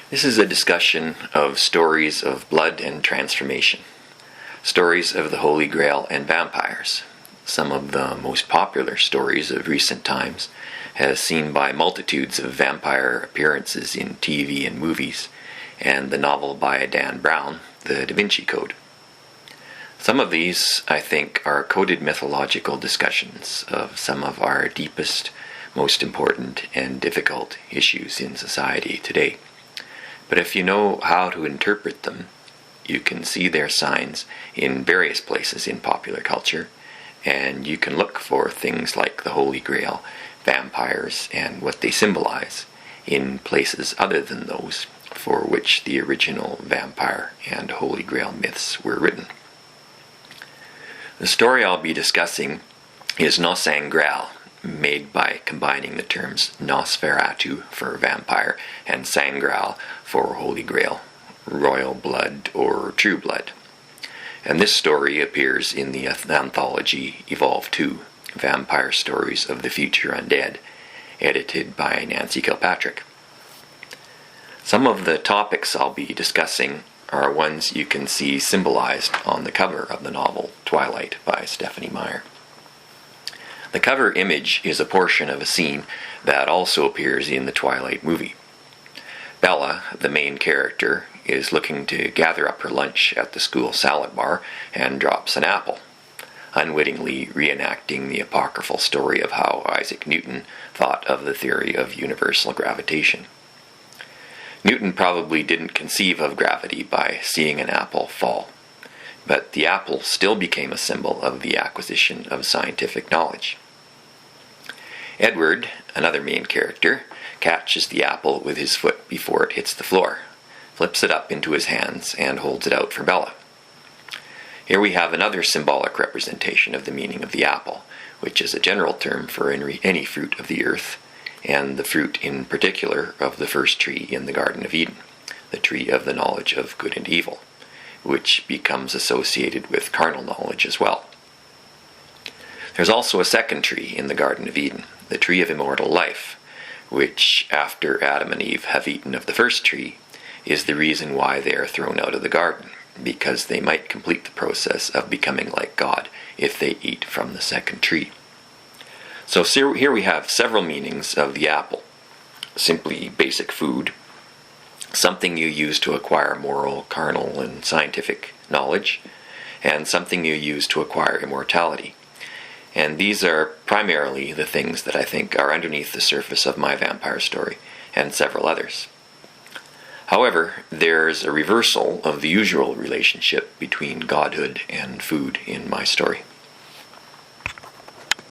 This is a discussion of stories of blood and transformation, stories of the Holy Grail and vampires. Some of the most popular stories of recent times, as seen by multitudes of vampire appearances in TV and movies, and the novel by Dan Brown, The Da Vinci Code. Some of these, I think, are coded mythological discussions of some of our deepest, most important, and difficult issues in society today. But if you know how to interpret them, you can see their signs in various places in popular culture, and you can look for things like the Holy Grail, vampires, and what they symbolize in places other than those for which the original vampire and Holy Grail myths were written. The story I'll be discussing is Nosangreal, made by combining the terms Nosferatu for vampire and Sangreal for Holy Grail, royal blood or true blood. And this story appears in the anthology Evolve 2, Vampire Stories of the Future Undead, edited by Nancy Kilpatrick. Some of the topics I'll be discussing are ones you can see symbolized on the cover of the novel Twilight by Stephanie Meyer. The cover image is a portion of a scene that also appears in the Twilight movie. Bella, the main character, is looking to gather up her lunch at the school salad bar and drops an apple, unwittingly reenacting the apocryphal story of how Isaac Newton thought of the theory of universal gravitation. Newton probably didn't conceive of gravity by seeing an apple fall, but the apple still became a symbol of the acquisition of scientific knowledge. Edward, another main character, catches the apple with his foot before it hits the floor, flips it up into his hands, and holds it out for Bella. Here we have another symbolic representation of the meaning of the apple, which is a general term for any fruit of the earth, and the fruit in particular of the first tree in the Garden of Eden, the tree of the knowledge of good and evil, which becomes associated with carnal knowledge as well. There's also a second tree in the Garden of Eden, the tree of immortal life, which, after Adam and Eve have eaten of the first tree, is the reason why they are thrown out of the garden, because they might complete the process of becoming like God if they eat from the second tree. So here we have several meanings of the apple. Simply basic food, something you use to acquire moral, carnal, and scientific knowledge, and something you use to acquire immortality. And these are primarily the things that I think are underneath the surface of my vampire story, and several others. However, there's a reversal of the usual relationship between godhood and food in my story.